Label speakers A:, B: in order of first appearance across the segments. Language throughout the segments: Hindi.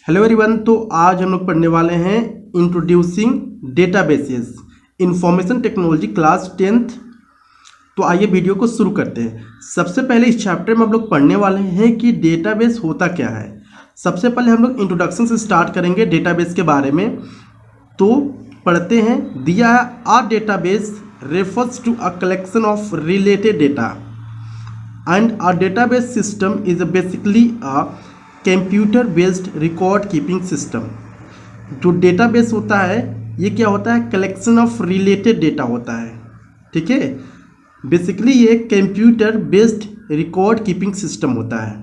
A: Hello everyone. तो आज हम लोग पढ़ने वाले हैं introducing databases information technology class 10th। तो आइए वीडियो को शुरू करते हैं। सबसे पहले इस चैप्टर में हम लोग पढ़ने वाले हैं कि डेटाबेस होता क्या है। सबसे पहले हम लोग इंट्रोडक्शन से स्टार्ट करेंगे डेटाबेस के बारे में। तो पढ़ते हैं, दिया है a database refers to a collection of related data and a database system is basically a computer based record keeping system। जो डेटाबेस होता है ये क्या होता है, कलेक्शन ऑफ रिलेटेड डेटा होता है। ठीक है, बेसिकली ये computer based record keeping system होता है।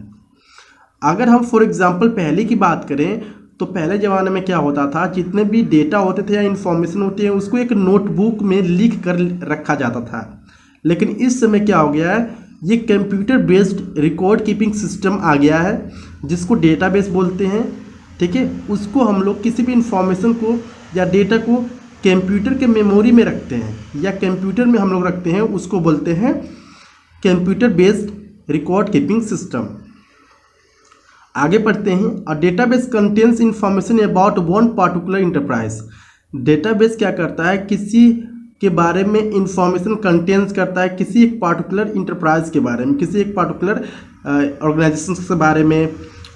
A: अगर हम फॉर एग्जांपल पहले की बात करें तो पहले ज़माने में क्या होता था, जितने भी डेटा होते थे या इन्फॉर्मेशन होती है उसको एक नोटबुक में लिख कर रखा जाता था। लेकिन इस समय क्या हो गया है, ये computer based record keeping system आ गया है जिसको डेटाबेस बोलते हैं। ठीक है, उसको हम लोग किसी भी इंफॉर्मेशन को या डेटा को कंप्यूटर के मेमोरी में रखते हैं या कंप्यूटर में हम लोग रखते हैं, उसको बोलते हैं computer based record keeping system. आगे पढ़ते हैं, a database contains information about one particular enterprise. Database क्या करता है, किसी के बारे में इंफॉर्मेशन कंटेंस करता है, किसी एक पार्टिकुलर इंटरप्राइज के बारे में, किसी एक पार्टिकुलर ऑर्गेनाइजेशन के बारे में,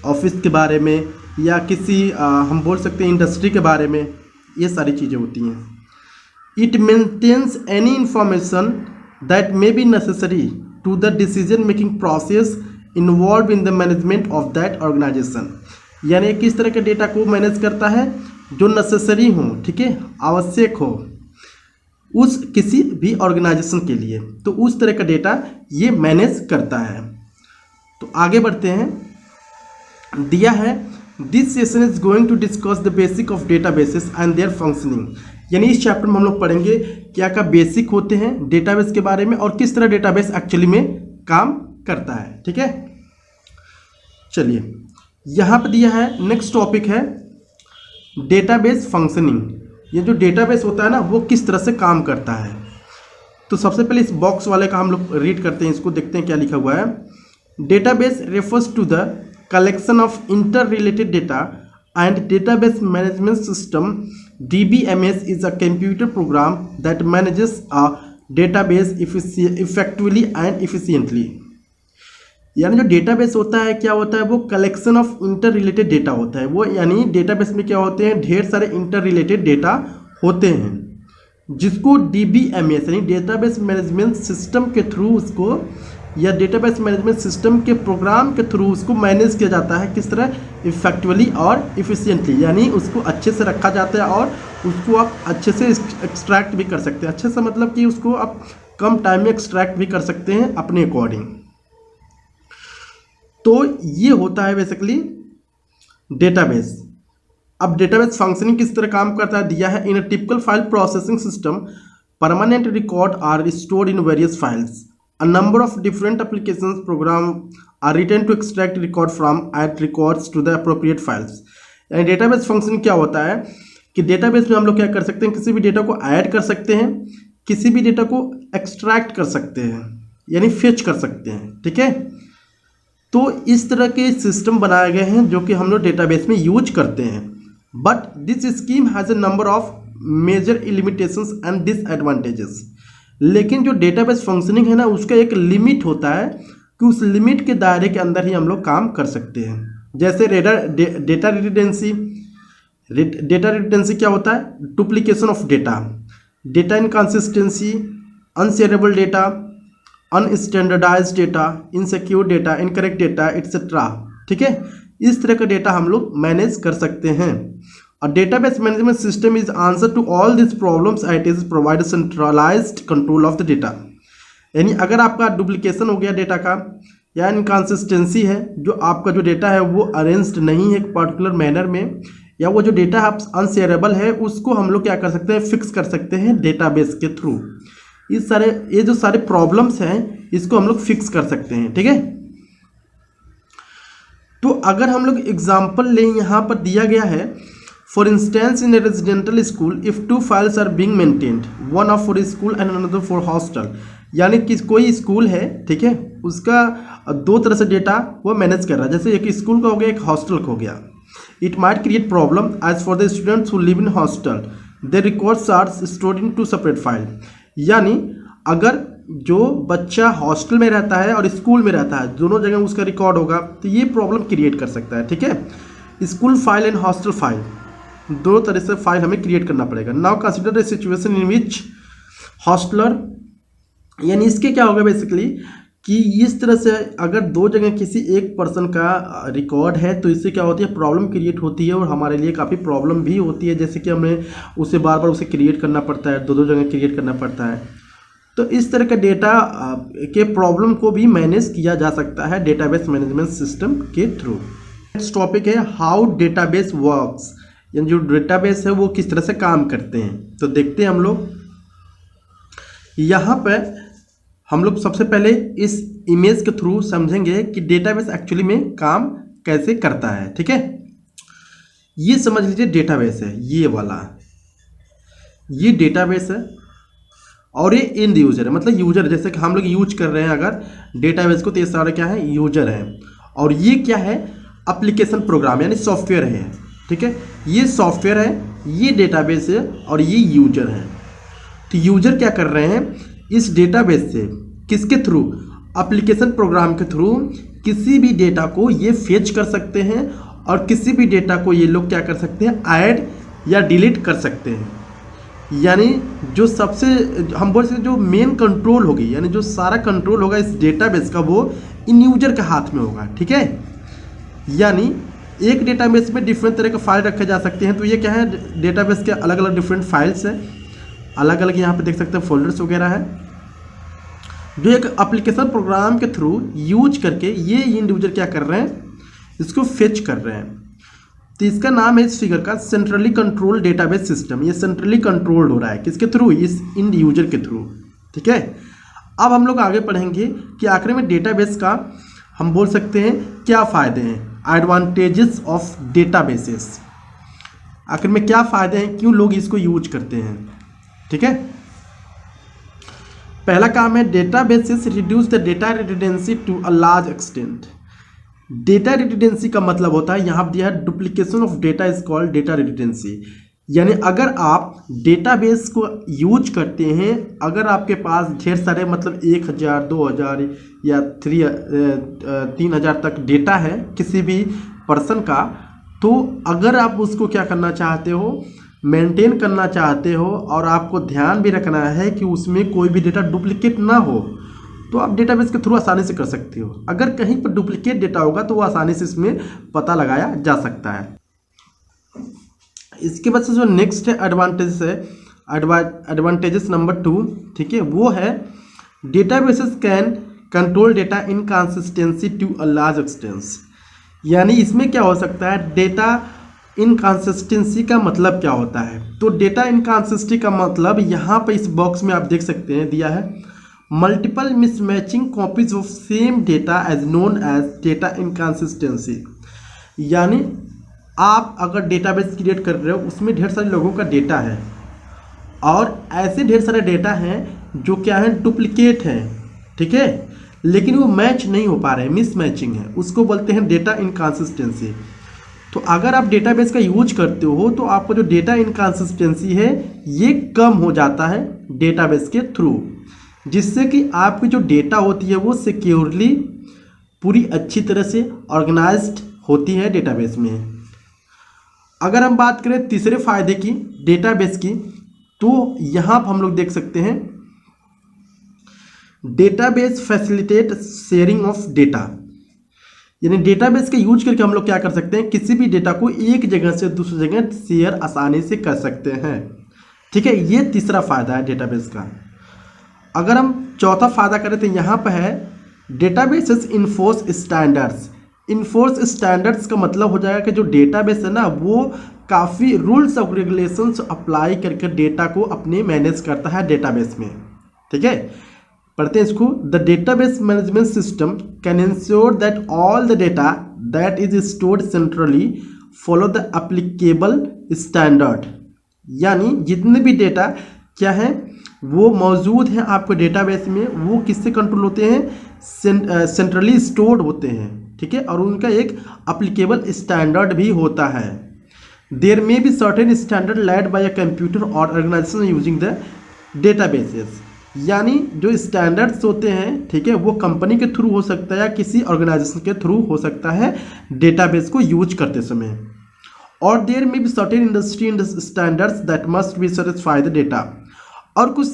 A: ऑफिस के बारे में, या किसी हम बोल सकते हैं इंडस्ट्री के बारे में। ये सारी चीज़ें होती हैं। It maintains any information that may be necessary to the decision making process involve in the management of that organisation. यानी किस तरह के डेटा को मैनेज करता है, जो नेसेसरी हो, ठीक है, आवश्यक हो उस किसी भी ऑर्गेनाइजेशन के लिए, तो उस तरह का डेटा ये मैनेज करता है। तो आगे बढ़ते हैं, दिया है this session is going to discuss the basic of databases and their functioning. यानी इस चैप्टर में हम लोग पढ़ेंगे क्या क्या बेसिक होते हैं डेटाबेस के बारे में और किस तरह डेटाबेस एक्चुअली में काम करता है। ठीक है, चलिए यहाँ पर दिया है, नेक्स्ट टॉपिक है डेटाबेस फंक्शनिंग। ये जो डेटाबेस होता है ना वो किस तरह से काम करता है। तो सबसे पहले इस बॉक्स वाले का हम लोग रीड करते हैं, इसको देखते हैं क्या लिखा हुआ है। Database refers to the collection of inter related data and database management system. DBMS is a computer program that manages a database effectively and efficiently. यानी जो डेटाबेस होता है क्या होता है, वो collection of inter related data होता है। वो यानी डेटाबेस में क्या होते हैं, ढेर सारे इंटर रिलेटेड डेटा होते हैं जिसको DBMS यानी डेटाबेस मैनेजमेंट सिस्टम के थ्रू उसको, या डेटाबेस मैनेजमेंट सिस्टम के प्रोग्राम के थ्रू उसको मैनेज किया जाता है। किस तरह, इफेक्टिवली और इफिशिएंटली, यानी उसको अच्छे से रखा जाता है और उसको आप अच्छे से एक्सट्रैक्ट भी कर सकते हैं। अच्छे से मतलब कि उसको आप कम टाइम में एक्सट्रैक्ट भी कर सकते हैं अपने अकॉर्डिंग। तो ये होता है बेसिकली डेटाबेस। अब डेटाबेस फंक्शनिंग किस तरह काम करता है, दिया है in a typical file processing system permanent record are stored in various files. A number of different applications program are written to extract record from add records to the appropriate files. यानी डेटाबेस फंक्शन क्या होता है कि डेटाबेस में हम लोग क्या कर सकते हैं, किसी भी डेटा को ऐड कर सकते हैं, किसी भी डेटा को एक्सट्रैक्ट कर सकते हैं, यानी फेच कर सकते हैं। ठीक है, तो इस तरह के सिस्टम बनाए गए हैं जो कि हम लोग डेटाबेस में यूज करते हैं। But this scheme has a number of major limitations and disadvantages. लेकिन जो डेटाबेस फंक्शनिंग है ना, उसका एक लिमिट होता है कि उस लिमिट के दायरे के अंदर ही हम लोग काम कर सकते हैं। जैसे डेटा रिडंडेंसी। डेटा रिडंडेंसी क्या होता है, duplication of data, data inconsistency, unshareable data, unstandardized data, insecure data, incorrect data etcetera. ठीक है, इस तरह का डेटा हम लोग मैनेज कर सकते हैं। A database management system is answer to all this problems it is provide centralised control of the data. यानी अगर आपका डुप्लीकेशन हो गया डेटा का, या इनकंसिस्टेंसी है, जो आपका जो डेटा है वो अरेंज्ड नहीं है एक पर्टिकुलर मैनर में, या वो जो डेटा अनशेयरेबल है, उसको हम लोग क्या कर सकते हैं, फिक्स कर सकते हैं डेटाबेस के थ्रू। ये जो सारे प्रॉब्लम्स हैं इसको हम लोग फिक्स कर सकते हैं। ठीक है, तो अगर हम लोग एग्जांपल लें, यहाँ पर दिया गया है for instance in a residential school if two files are being maintained, one of for school and another for hostel. यानी कि कोई स्कूल है, ठीक है, उसका दो तरह से डेटा वो मैनेज कर रहा है। जैसे एक स्कूल का हो गया, एक हॉस्टल का हो गया। It might create problem as for the students who live in hostel. Their records are stored in two separate file. यानी अगर जो बच्चा हॉस्टल में रहता है और स्कूल में रहता है, दोनों जगह उसका रिकॉर्ड होगा, तो ये प्रॉब्लम क्रिएट कर सकता है। ठीक है, school file and hostel file, दो तरह से फाइल हमें क्रिएट करना पड़ेगा। Now consider the situation in which hosteller, यानी इसके क्या होगा बेसिकली कि इस तरह से अगर दो जगह किसी एक पर्सन का रिकॉर्ड है तो इससे क्या होती है, प्रॉब्लम क्रिएट होती है और हमारे लिए काफ़ी प्रॉब्लम भी होती है, जैसे कि हमें उसे बार बार उसे क्रिएट करना पड़ता है, दो जगह क्रिएट करना पड़ता है। तो इस तरह के डेटा के प्रॉब्लम को भी मैनेज किया जा सकता है डेटाबेस मैनेजमेंट सिस्टम के थ्रू। नेक्स्ट टॉपिक है हाउ डेटाबेस वर्क्स, यानी जो डेटाबेस है वो किस तरह से काम करते हैं। तो देखते हैं हम लोग यहाँ पे, हम लोग सबसे पहले इस इमेज के थ्रू समझेंगे कि डेटाबेस एक्चुअली में काम कैसे करता है। ठीक है, ये समझ लीजिए डेटाबेस है, ये वाला ये डेटाबेस है और ये एंड यूजर है, मतलब यूजर जैसे कि हम लोग यूज कर रहे हैं अगर डेटाबेस को, तो ये सारा क्या है, यूजर है। और ये क्या है, एप्लीकेशन प्रोग्राम यानी सॉफ्टवेयर है। ठीक है, ये सॉफ्टवेयर है, ये डेटाबेस है और ये यूजर है। तो यूजर क्या कर रहे हैं, इस डेटाबेस से किसके थ्रू, एप्लीकेशन प्रोग्राम के थ्रू किसी भी डेटा को ये फेच कर सकते हैं और किसी भी डेटा को ये लोग क्या कर सकते हैं, ऐड या डिलीट कर सकते हैं। यानी जो सबसे हम बोल सकते जो मेन कंट्रोल होगी, यानी जो सारा कंट्रोल होगा इस डेटाबेस का, वो इन यूजर के हाथ में होगा। ठीक है, यानी एक डेटाबेस में डिफरेंट तरह के फाइल रखे जा सकते हैं। तो ये क्या है, डेटाबेस के अलग अलग डिफरेंट फाइल्स हैं, अलग अलग यहाँ पे देख सकते हैं फोल्डर्स वगैरह है, जो एक एप्लीकेशन प्रोग्राम के थ्रू यूज करके ये इंड यूजर क्या कर रहे हैं, इसको फेच कर रहे हैं। तो इसका नाम है इस फिगर का सेंट्रली कंट्रोल डेटाबेस सिस्टम। ये सेंट्रली कंट्रोल्ड हो रहा है किसके थ्रू, इस इंड यूजर के थ्रू। ठीक है, अब हम लोग आगे पढ़ेंगे कि आखिर में डेटाबेस का हम बोल सकते हैं क्या फ़ायदे हैं, एडवांटेजेस ऑफ डेटाबेसेस। आखिर में क्या फ़ायदे हैं, क्यों लोग इसको यूज करते हैं। ठीक है, पहला काम है databases reduce the data redundancy to a large extent. Data redundancy का मतलब होता है, यहाँ दिया है duplication of data is called data redundancy. यानी अगर आप डेटाबेस को यूज करते हैं, अगर आपके पास ढेर सारे मतलब 1000, 2000 या 3000 तक डेटा है किसी भी पर्सन का, तो अगर आप उसको क्या करना चाहते हो, मेंटेन करना चाहते हो और आपको ध्यान भी रखना है कि उसमें कोई भी डेटा डुप्लीकेट ना हो, तो आप डेटाबेस के थ्रू आसानी से कर सकते हो। अगर कहीं पर डुप्लीकेट डेटा होगा तो वो आसानी से इसमें पता लगाया जा सकता है। इसके बाद से जो नेक्स्ट है एडवांटेज है, एडवांटेजेस नंबर 2, ठीक है, वो है databases can control data inconsistency to a large extent. यानी इसमें क्या हो सकता है, डेटा इनकंसिस्टेंसी का मतलब क्या होता है। तो डेटा इनकंसिस्टेंसी का मतलब यहाँ पे इस बॉक्स में आप देख सकते हैं दिया है, multiple mismatching copies of same data as known as data inconsistency. यानी आप अगर डेटाबेस क्रिएट कर रहे हो, उसमें ढेर सारे लोगों का डेटा है और ऐसे ढेर सारे डेटा हैं जो क्या है, डुप्लीकेट हैं। ठीक है, लेकिन वो मैच नहीं हो पा रहे, मिसमैचिंग है, उसको बोलते हैं डेटा इनकंसिस्टेंसी। तो अगर आप डेटाबेस का यूज करते हो तो आपको जो डेटा इनकंसिस्टेंसी है ये कम हो जाता है डेटाबेस के थ्रू, जिससे कि आपकी जो डेटा होती है वो सिक्योरली पूरी अच्छी तरह से ऑर्गेनाइज्ड होती है डेटाबेस में। अगर हम बात करें तीसरे फायदे की डेटाबेस की, तो यहाँ पर हम लोग देख सकते हैं database facilitate sharing of data. यानी डेटाबेस का यूज करके हम लोग क्या कर सकते हैं, किसी भी डेटा को एक जगह से दूसरी जगह शेयर आसानी से कर सकते हैं। ठीक है, ये तीसरा फायदा है डेटाबेस का। अगर हम चौथा फायदा करें तो यहाँ पर है databases enforce standards. Enforce standards का मतलब हो जाएगा कि जो डेटाबेस है ना, वो काफ़ी रूल्स और रेगुलेशंस अप्लाई करके डेटा को अपने मैनेज करता है डेटाबेस में। ठीक है, पढ़ते हैं इसको। The database management system can ensure that all the data that is stored centrally follow the applicable standard. यानी जितने भी डेटा क्या है वो मौजूद हैं आपके डेटाबेस में, वो किससे कंट्रोल होते हैं, सेंट्रली स्टोर्ड होते हैं। ठीक है, और उनका एक अप्लीकेबल स्टैंडर्ड भी होता है। There may be certain standard laid by a computer or organisation using the databases, यानी जो स्टैंडर्ड्स होते हैं, ठीक है, वो कंपनी के थ्रू हो सकता है या किसी ऑर्गेनाइजेशन के थ्रू हो सकता है डेटाबेस को यूज करते समय। और there may be certain industry standards that must be satisfy the data, और कुछ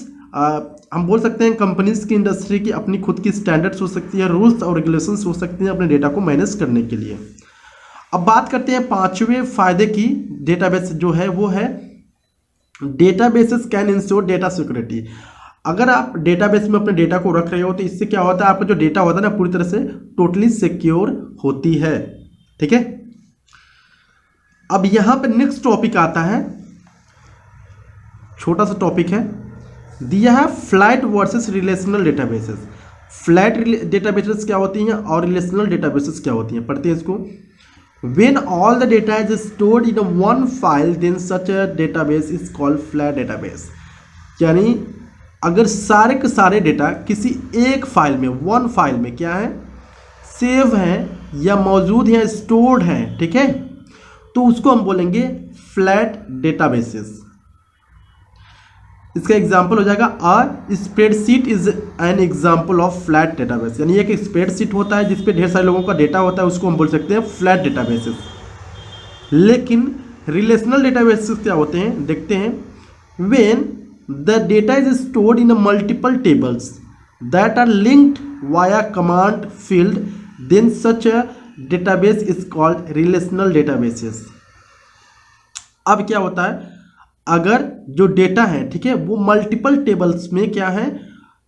A: हम बोल सकते हैं कंपनीज की, इंडस्ट्री की अपनी खुद की स्टैंडर्ड्स हो सकती है, रूल्स और रेगुलेशंस हो सकती हैं अपने डेटा को मैनेज करने के लिए। अब बात करते हैं पांचवें फायदे की। डेटाबेस जो है वो है databases can ensure data security. अगर आप डेटाबेस में अपने डेटा को रख रहे हो तो इससे क्या होता है, आपका जो डेटा होता है ना पूरी तरह से टोटली सिक्योर होती है, ठीक है। अब यहां पर नेक्स्ट टॉपिक आता है, छोटा सा टॉपिक है, दिया है flat versus relational databases. Flat databases क्या होती हैं और रिलेशनल डेटाबेसेस क्या होती हैं, पढ़ते हैं इसको। When all the data is stored in a one file, then such a database is called flat database। यानी अगर सारे के सारे डेटा किसी एक फाइल में, वन फाइल में क्या है, सेव है या मौजूद है, स्टोर्ड है, ठीक है, तो उसको हम बोलेंगे फ्लैट डेटाबेसेस। इसका एग्जाम्पल हो जाएगा a spreadsheet is an example of flat database, यानी एक स्प्रेडशीट होता है जिसपे ढेर सारे लोगों का डेटा होता है, उसको हम बोल सकते हैं फ्लैट डेटाबेसेस। लेकिन रिलेशनल डेटाबेसेस क्या होते हैं, देखते हैं। When the data is stored in multiple tables that are linked via command field, then such a database is called relational databases. अब क्या होता है, अगर जो डेटा है, ठीक है, वो मल्टीपल टेबल्स में क्या है,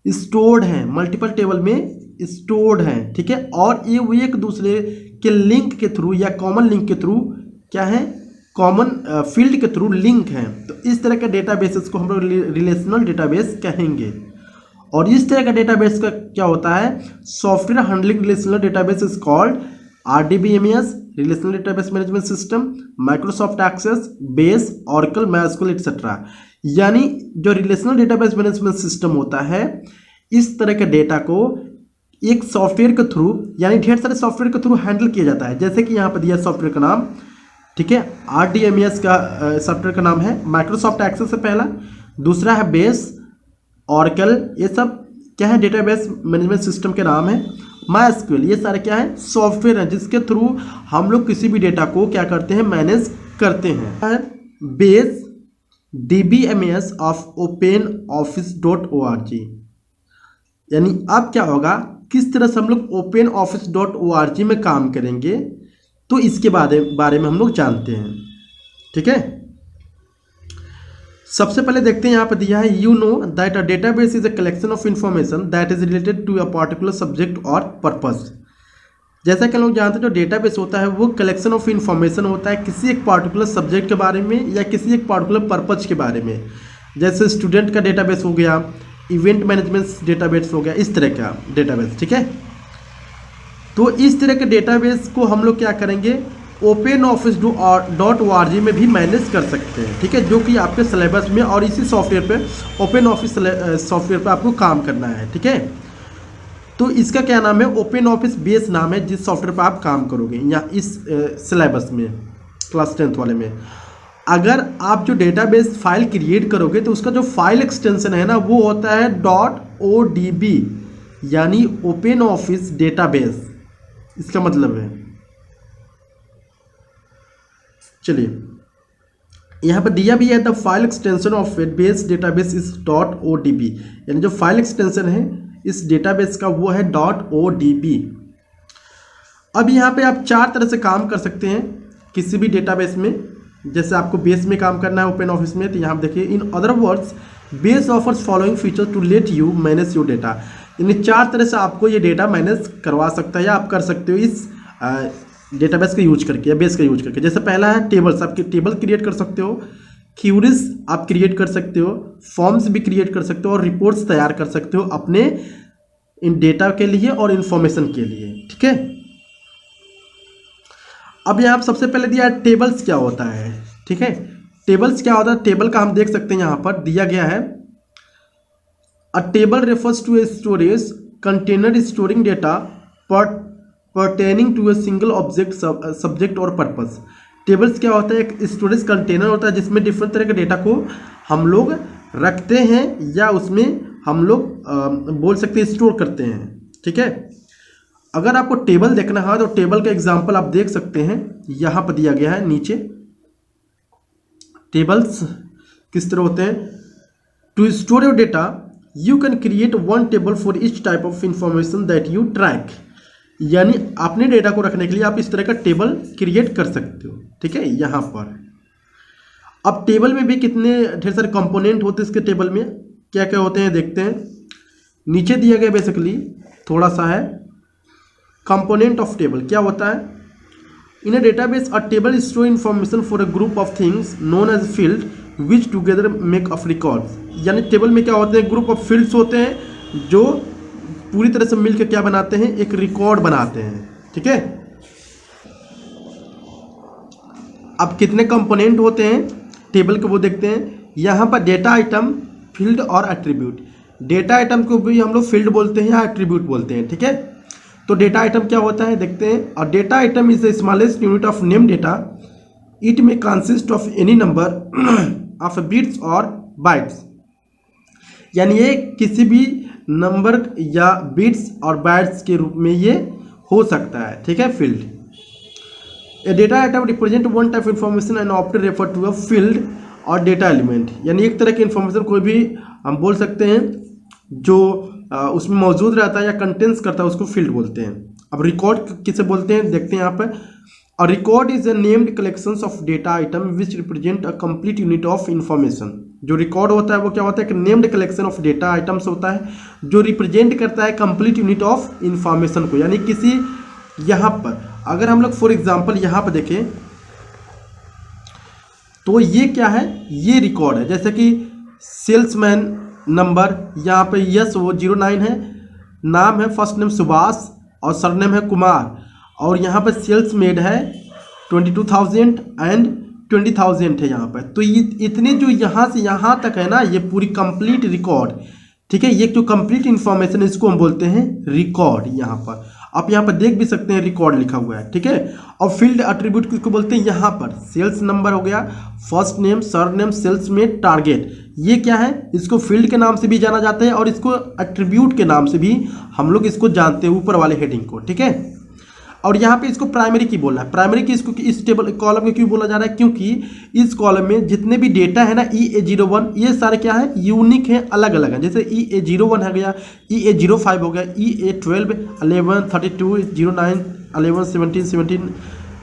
A: स्टोर्ड है, मल्टीपल टेबल में स्टोर्ड है, ठीक है, और ये वो एक दूसरे के लिंक के थ्रू या कॉमन लिंक के थ्रू क्या है, कॉमन फील्ड के थ्रू लिंक है, तो इस तरह के डेटाबेसेस को हम लोग रिलेशनल डेटाबेस कहेंगे। और इस तरह का डेटाबेस का क्या होता है, software handling relational database is called RDBMS, relational database management system, Microsoft Access, Base, Oracle, MySQL etcetera. यानी जो रिलेशनल डेटाबेस मैनेजमेंट सिस्टम होता है, इस तरह के डेटा को एक सॉफ्टवेयर के थ्रू, यानी ढेर सारे सॉफ्टवेयर के थ्रू हैंडल किया जाता है। जैसे कि यहाँ पर दिया सॉफ्टवेयर का नाम, ठीक है, RDBMS का सॉफ्टवेयर का नाम है, माइक्रोसॉफ्ट एक्सेस है पहला, दूसरा है बेस, ऑरेकल, ये सब क्या है, डेटाबेस मैनेजमेंट सिस्टम के नाम है। MySQL, ये सारे क्या है, सॉफ्टवेयर हैं जिसके थ्रू हम लोग किसी भी डेटा को क्या करते हैं, मैनेज करते हैं। बेस DBMS ऑफ OpenOffice.org, यानी अब क्या होगा, किस तरह से हम लोग OpenOffice.org में काम करेंगे, तो इसके बारे में हम लोग जानते हैं, ठीक है। सबसे पहले देखते हैं, यहाँ पर दिया है, you know that a database is a collection of information that is related to a particular subject or purpose. जैसा कि हम लोग जानते हैं, जो डेटाबेस होता है वो कलेक्शन ऑफ इंफॉर्मेशन होता है किसी एक पर्टिकुलर सब्जेक्ट के बारे में या किसी एक पर्टिकुलर पर्पज के बारे में। जैसे स्टूडेंट का डेटाबेस हो गया, इवेंट मैनेजमेंट डेटाबेस हो गया, इस तरह का डेटाबेस, ठीक है। तो इस तरह के डेटाबेस को हम लोग क्या करेंगे, OpenOffice.org में भी मैनेज कर सकते हैं, ठीक है, जो कि आपके सिलेबस में और इसी सॉफ्टवेयर पे, OpenOffice सॉफ्टवेयर पे आपको काम करना है, ठीक है। तो इसका क्या नाम है, OpenOffice बेस नाम है जिस सॉफ्टवेयर पर आप काम करोगे या इस सिलेबस में, क्लास 10th वाले में। अगर आप जो डेटाबेस फाइल क्रिएट करोगे तो उसका जो फाइल एक्सटेंशन है ना, वो होता है .odb, यानी OpenOffice डेटाबेस, इसका मतलब है। चलिए यहाँ पर दिया भी है, the file extension of base database is .odb, यानी जो फाइल एक्सटेंशन है इस डेटाबेस का वो है .odb। अब यहाँ पे आप चार तरह से काम कर सकते हैं किसी भी डेटाबेस में। जैसे आपको बेस में काम करना है ओपन ऑफिस में, तो यहाँ देखिए, in other words Base offers following feature to let you manage your data, यानी चार तरह से आपको ये डेटा मैनेज करवा सकता है या आप कर सकते हो इस डेटाबेस का यूज करके या बेस का यूज करके। जैसे पहला है टेबल्स, आप टेबल क्रिएट कर सकते हो, क्यूरीज आप क्रिएट कर सकते हो, फॉर्म्स भी क्रिएट कर सकते हो और रिपोर्ट्स तैयार कर सकते हो अपने इन डेटा के लिए और इन्फॉर्मेशन के लिए, ठीक है। अब यहाँ सबसे पहले दिया है टेबल्स क्या होता है, ठीक है। टेबल्स क्या होता है, टेबल का हम देख सकते हैं, यहाँ पर दिया गया है, a table refers to a storage container storing data pertaining to a single object subject or purpose. Tables क्या होता है, एक स्टोरेज कंटेनर होता है जिसमें डिफरेंट तरह के डेटा को हम लोग रखते हैं या उसमें हम लोग बोल सकते हैं स्टोर करते हैं। ठीक है, अगर आपको टेबल देखना है तो टेबल का एग्जांपल आप देख सकते हैं, यहाँ पर दिया गया है नीचे। टेबल्स किस तरह होते हैं, to store your data you can create one table for each type of information that you track. यानी अपने डेटा को रखने के लिए आप इस तरह का टेबल क्रिएट कर सकते हो। ठीक है, यहाँ पर अब टेबल में भी कितने ढेर सारे कंपोनेंट होते हैं, इसके टेबल में क्या क्या होते हैं देखते हैं। नीचे दिया गया बेसिकली थोड़ा सा है कंपोनेंट ऑफ टेबल। क्या होता है, in a database a table store information for a group of things known as field which together make a records. यानी टेबल में क्या होते हैं, ग्रुप ऑफ फील्ड्स होते हैं जो पूरी तरह से मिलकर क्या बनाते हैं, एक रिकॉर्ड बनाते हैं। ठीक है, अब कितने कंपोनेंट होते हैं टेबल के वो देखते हैं। यहाँ पर डेटा आइटम, फील्ड और एट्रीब्यूट। डेटा आइटम को भी हम लोग फील्ड बोलते हैं या एट्रीब्यूट बोलते हैं। ठीक है, तो डेटा आइटम क्या होता है देखते हैं। और data item is the smallest unit of name data, it may consist of any number of bits or bytes. यानी ये किसी भी नंबर या बिट्स और बाइट्स के रूप में ये हो सकता है। ठीक है, field. A data item represent one type information and often refer to a field or data element. यानी एक तरह की इन्फॉर्मेशन कोई भी हम बोल सकते हैं जो उसमें मौजूद रहता है या कंटेंट्स करता है, उसको फील्ड बोलते हैं। अब रिकॉर्ड किसे बोलते हैं देखते हैं यहाँ पर। A record is a named collections of data item which represent a complete unit of information. जो रिकॉर्ड होता है वो क्या होता है, एक named collection of data items होता है जो रिप्रेजेंट करता है कंप्लीट यूनिट ऑफ इन्फॉर्मेशन को। यानी किसी, यहाँ पर अगर हम लोग फॉर एग्जाम्पल यहाँ पर देखें तो ये क्या है, ये रिकॉर्ड है। जैसे कि सेल्समैन नंबर, यहाँ पे यस वो 09 है, नाम है फर्स्ट नेम सुभाष और सरनेम है कुमार, और यहाँ पर सेल्स मेड है 22,000 एंड 20,000 है यहाँ पर। तो ये इतने जो यहाँ से यहाँ तक है ना, ये पूरी कंप्लीट रिकॉर्ड। ठीक है, ये जो कंप्लीट इन्फॉर्मेशन है इसको हम बोलते हैं रिकॉर्ड। यहाँ पर आप यहाँ पर देख भी सकते हैं रिकॉर्ड लिखा हुआ है। ठीक है, और फील्ड एट्रीब्यूट किसको बोलते हैं, यहाँ पर सेल्स नंबर हो गया, first name, surname, sales में टारगेट, ये क्या है, इसको फील्ड के नाम से भी जाना जाता है और इसको एट्रीब्यूट के नाम से भी हम लोग इसको जानते हैं, ऊपर वाले हेडिंग को। ठीक है, और यहाँ पे इसको प्राइमरी की बोलना है। प्राइमरी की इसको इस टेबल कॉलम में क्यों बोला जा रहा है, क्योंकि इस कॉलम में जितने भी डेटा है ना EA01, ये सारे क्या है, यूनिक है, अलग अलग है। जैसे EA01 हो गया, EA05 हो गया, EA12, 11, 32, 09, 11, 17, 17,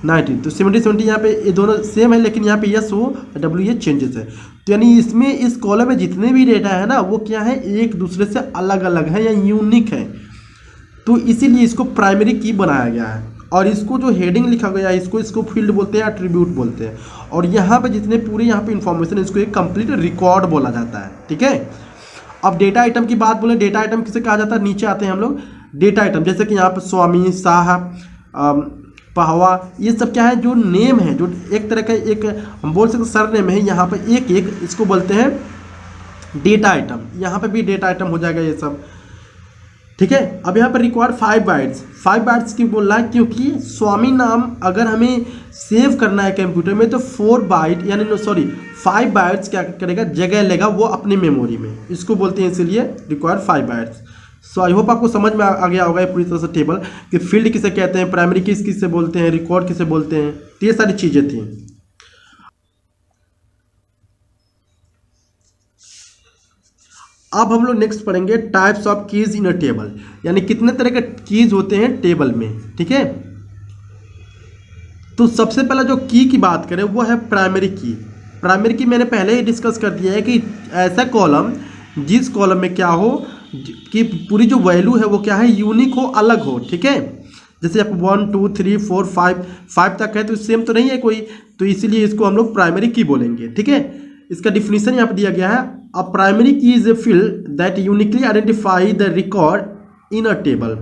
A: 19। तो 17, 17 यहाँ पे ये दोनों सेम है, लेकिन यहाँ पे यस वो WA चेंजेस है। तो यानी इसमें इस कॉलम में जितने भी डेटा है ना वो क्या है, एक दूसरे से अलग अलग है या यूनिक है। तो इसीलिए इसको प्राइमरी की बनाया गया है। और इसको जो हेडिंग लिखा गया है इसको फील्ड बोलते हैं, एट्रीब्यूट बोलते हैं। और यहाँ पे जितने पूरे यहाँ पे इन्फॉर्मेशन है इसको एक कंप्लीट रिकॉर्ड बोला जाता है। ठीक है, अब डेटा आइटम की बात बोले, डेटा आइटम किसे कहा जाता है, नीचे आते हैं हम लोग। डेटा आइटम जैसे कि यहाँ पे स्वामी, शाह, पहवा, ये सब क्या है, जो नेम है, जो एक तरह का एक हम बोल सकते सर नेम है, यहाँ पर एक एक इसको बोलते हैं डेटा आइटम। यहाँ पे भी डेटा आइटम हो जाएगा ये सब। ठीक है, अब यहाँ पर रिक्वायर्ड 5 बाइट्स। 5 बाइट्स क्यों बोल रहा है, क्योंकि स्वामी नाम अगर हमें सेव करना है कंप्यूटर में तो 4 बाइट यानी 5 बाइट्स क्या करेगा, जगह लेगा वो अपनी मेमोरी में, इसको बोलते हैं, इसीलिए required 5 bytes. So I hope आपको समझ में आ गया होगा ये पूरी तरह से टेबल कि फील्ड किसे कहते हैं, प्राइमरी की किसे बोलते हैं, रिकॉर्ड किसे बोलते हैं, ये सारी चीज़ें थी। अब हम लोग नेक्स्ट पढ़ेंगे types of keys in a table, यानी कितने तरह के कीज होते हैं टेबल में। ठीक है, तो सबसे पहला जो की बात करें वो है प्राइमरी की। प्राइमरी की मैंने पहले ही डिस्कस कर दिया है कि ऐसा कॉलम जिस कॉलम में क्या हो कि पूरी जो वैल्यू है वो क्या है, यूनिक हो, अलग हो। ठीक है, जैसे आप 1 2 3 4 5 तक है तो सेम तो नहीं है कोई, तो इसीलिए इसको हम लोग प्राइमरी की बोलेंगे। ठीक है, इसका डिफिनीशन यहाँ पर दिया गया है, अ प्राइमरी की is a field that uniquely identify the record in a table.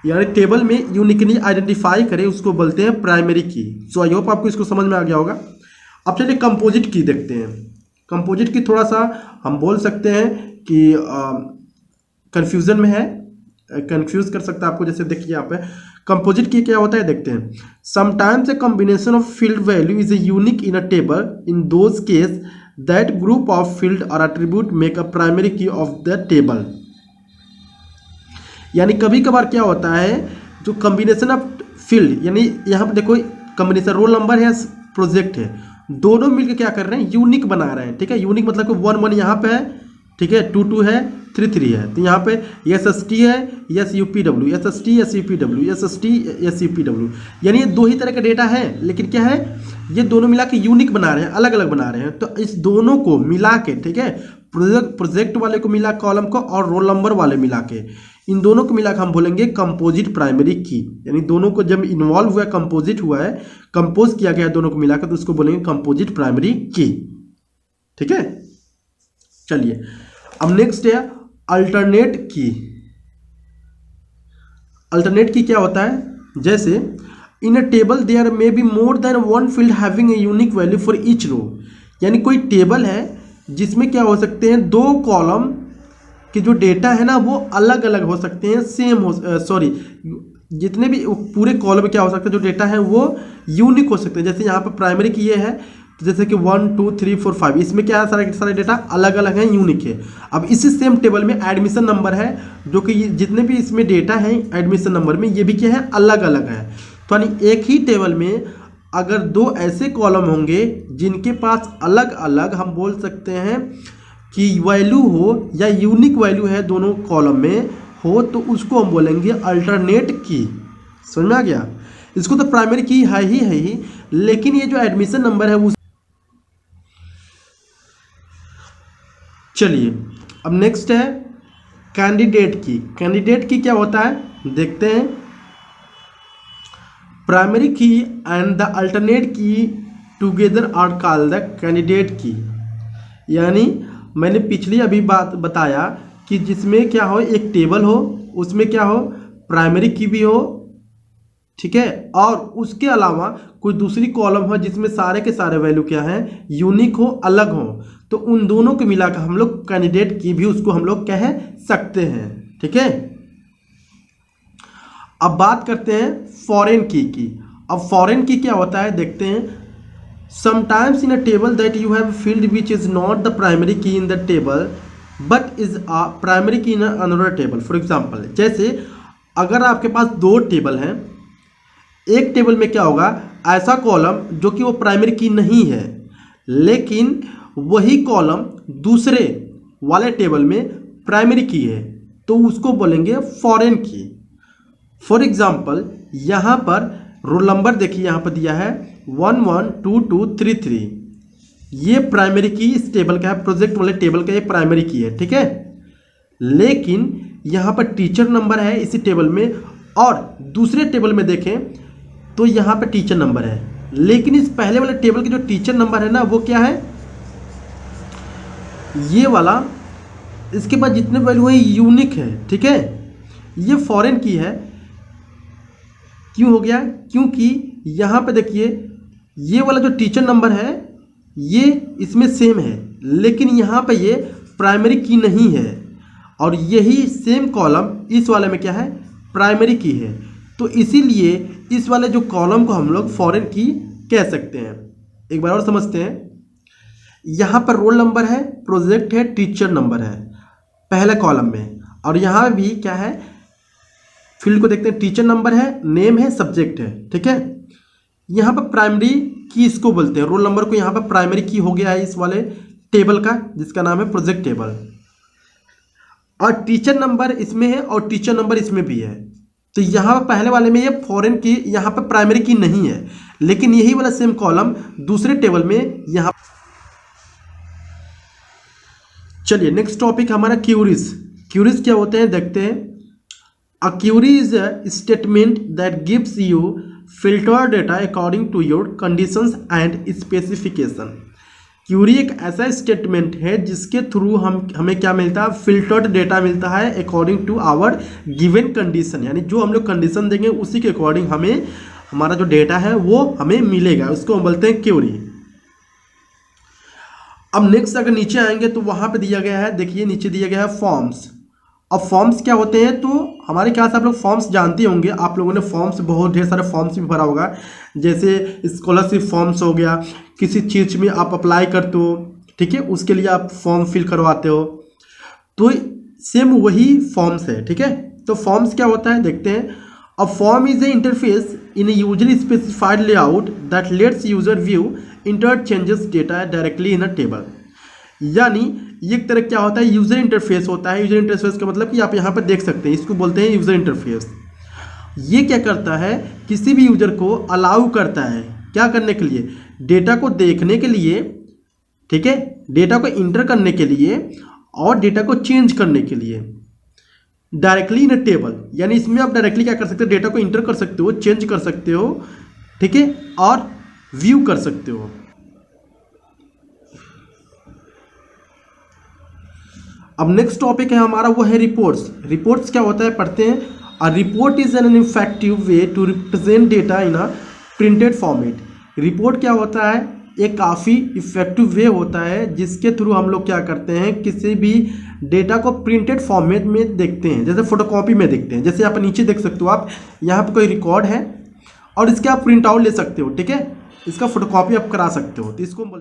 A: यानी टेबल में यूनिकली आइडेंटिफाई करे उसको बोलते हैं प्राइमरी की। सो आई होप आपको इसको समझ में आ गया होगा। अब चलिए कंपोजिट की देखते हैं। कंपोजिट की थोड़ा सा हम बोल सकते हैं कि कन्फ्यूज़न में है, कंफ्यूज कर सकता है आपको। जैसे देखिए यहाँ पे कंपोजिट की क्या होता है देखते हैं। Sometimes a combination of field value is a unique in a table, in those case that group of field और एट्रीब्यूट मेक अ प्राइमरी की ऑफ द टेबल। यानी कभी कभार क्या होता है, जो कॉम्बिनेशन ऑफ फील्ड, यानी यहाँ पे देखो कॉम्बिनेशन रोल नंबर है, प्रोजेक्ट है, दोनों मिलकर क्या कर रहे हैं, यूनिक बना रहे हैं। ठीक है, यूनिक मतलब कि 1 1 यहाँ पे है, ठीक है, 2 2 है, 3 3 है। तो यहाँ पे SST है, SUPW, SST SUPW, SST SUPW, यानी ये दो ही तरह का डेटा है, लेकिन क्या है, ये दोनों मिला के यूनिक बना रहे हैं, अलग अलग बना रहे हैं। तो इस दोनों को मिला के, ठीक है, प्रोजेक्ट वाले को मिला कॉलम को और रोल नंबर वाले मिला के, इन दोनों को मिलाकर हम बोलेंगे कंपोजिट प्राइमरी की। यानी दोनों को जब इन्वॉल्व हुआ है, कंपोजिट हुआ है, कंपोज किया गया है दोनों को मिलाकर, तो उसको बोलेंगे कंपोजिट प्राइमरी की। ठीक है, चलिए अब नेक्स्ट है अल्टरनेट की। अल्टरनेट की क्या होता है, जैसे in a table there may be more than one field having a unique value for each row. यानी कोई टेबल है जिसमें क्या हो सकते हैं, 2 कॉलम कि जो डेटा है ना वो अलग अलग हो सकते हैं, सेम हो जितने भी पूरे कॉलम में क्या हो सकता है, जो डेटा है वो यूनिक हो सकते हैं। जैसे यहाँ पर प्राइमरी की ये है, तो जैसे कि 1 2 3 4 5, इसमें क्या है, सारे डेटा अलग अलग हैं, यूनिक है। अब इसी सेम टेबल में एडमिशन नंबर है, जो कि जितने भी इसमें डेटा हैं एडमिशन नंबर में, ये भी क्या है, अलग अलग है। तो यानी एक ही टेबल में अगर 2 ऐसे कॉलम होंगे जिनके पास अलग अलग, हम बोल सकते हैं कि वैल्यू हो या यूनिक वैल्यू है दोनों कॉलम में हो, तो उसको हम बोलेंगे अल्टरनेट की। समझ में आ गया। इसको तो प्राइमरी की है ही, लेकिन ये जो एडमिशन नंबर है वो, चलिए अब नेक्स्ट है कैंडिडेट की। कैंडिडेट की क्या होता है देखते हैं। Primary key and the alternate key together are called the candidate key. यानी मैंने पिछली अभी बात बताया कि जिसमें क्या हो, एक टेबल हो, उसमें क्या हो, प्राइमरी की भी हो, ठीक है, और उसके अलावा कोई दूसरी कॉलम हो जिसमें सारे के सारे वैल्यू क्या है, यूनिक हो, अलग हो, तो उन दोनों को मिलाकर हम लोग कैंडिडेट की भी उसको हम लोग कह सकते हैं। ठीक है, अब बात करते हैं फॉरेन की। अब फॉरेन की क्या होता है देखते हैं। Sometimes in a table that you have field which is not the primary key in the table but is a primary key in another table. For example, जैसे अगर आपके पास 2 टेबल हैं, एक टेबल में क्या होगा, ऐसा कॉलम जो कि वो प्राइमरी की नहीं है, लेकिन वही कॉलम दूसरे वाले टेबल में प्राइमरी की है, तो उसको बोलेंगे फॉरेन की। फॉर एग्जाम्पल यहाँ पर रोल नंबर देखिए, यहाँ पर दिया है 1 1 2 2 3 3, ये प्राइमरी की इस टेबल का है, प्रोजेक्ट वाले टेबल का ये प्राइमरी की है। ठीक है, लेकिन यहाँ पर टीचर नंबर है इसी टेबल में, और दूसरे टेबल में देखें तो यहाँ पर टीचर नंबर है, लेकिन इस पहले वाले टेबल के जो टीचर नंबर है ना वो क्या है, ये वाला, इसके बाद जितने वैल्यू है यूनिक है। ठीक है, ये फॉरेन की है। क्यों हो गया, क्योंकि यहाँ पे देखिए ये वाला जो टीचर नंबर है ये इसमें सेम है, लेकिन यहाँ पे ये प्राइमरी की नहीं है, और यही सेम कॉलम इस वाले में क्या है, प्राइमरी की है। तो इसीलिए इस वाले जो कॉलम को हम लोग फॉरेन की कह सकते हैं। एक बार और समझते हैं। यहाँ पर रोल नंबर है, प्रोजेक्ट है, टीचर नंबर है पहले कॉलम में, और यहाँ भी क्या है, फील्ड को देखते हैं, टीचर नंबर है, नेम है, सब्जेक्ट है। ठीक है, यहाँ पर प्राइमरी की इसको बोलते हैं, रोल नंबर को यहाँ पर प्राइमरी की हो गया है इस वाले टेबल का, जिसका नाम है प्रोजेक्ट टेबल, और टीचर नंबर इसमें है और टीचर नंबर इसमें भी है। तो यहाँ पर पहले वाले में ये फॉरेन की, यहाँ पर प्राइमरी की नहीं है, लेकिन यही वाला सेम कॉलम दूसरे टेबल में यहाँ। चलिए नेक्स्ट टॉपिक हमारा क्यूरीज। क्यूरीज क्या होते हैं देखते हैं। A query is a statement that gives you filtered data according to your conditions and specification. Query एक ऐसा स्टेटमेंट है जिसके थ्रू हमें क्या मिलता है, फिल्टर्ड डेटा मिलता है according to our given condition. यानी जो हम लोग कंडीशन देंगे उसी के अकॉर्डिंग हमें हमारा जो डेटा है वो हमें मिलेगा, उसको हम बोलते हैं क्यूरी। अब नेक्स्ट अगर नीचे आएंगे तो वहाँ पे दिया गया है, देखिए नीचे दिया गया है फॉर्म्स, अब फॉर्म्स क्या होते हैं, तो हमारे ख्याल से आप लोग फॉर्म्स जानते होंगे, आप लोगों ने फॉर्म्स बहुत ढेर सारे फॉर्म्स भी भरा होगा, जैसे स्कॉलरशिप फॉर्म्स हो गया, किसी चीज़ में आप अप्लाई करते हो, ठीक है, उसके लिए आप फॉर्म फिल करवाते हो, तो सेम वही फॉर्म्स है, ठीक है। तो फॉर्म्स क्या होता है देखते हैं। A form is a interface in A usually specified layout that let's user view interchanges data directly in a table. यानी ये एक तरह क्या होता है, यूजर इंटरफेस होता है। यूजर इंटरफेस का मतलब कि आप यहाँ पर देख सकते हैं, इसको बोलते हैं यूजर इंटरफेस। ये क्या करता है, किसी भी यूजर को अलाउ करता है क्या करने के लिए, डेटा को देखने के लिए, ठीक है, डेटा को इंटर करने के लिए और डेटा को चेंज करने के लिए डायरेक्टली इन अ टेबल। यानी इसमें आप डायरेक्टली क्या कर सकते हो, डेटा को इंटर कर सकते हो, चेंज कर सकते हो, ठीक है, और व्यू कर सकते हो। अब नेक्स्ट टॉपिक है हमारा, वो है रिपोर्ट्स। रिपोर्ट्स क्या होता है पढ़ते हैं। A report is an effective way to represent data in a printed format. Report क्या होता है, एक काफ़ी इफेक्टिव वे होता है जिसके थ्रू हम लोग क्या करते हैं, किसी भी डेटा को प्रिंटेड फॉर्मेट में देखते हैं, जैसे फोटोकॉपी में देखते हैं। जैसे आप नीचे देख सकते हो, आप यहाँ पर कोई रिकॉर्ड है और इसके आप प्रिंट आउट ले सकते हो, ठीक है, इसका फोटोकॉपी आप करा सकते हो, तो इसको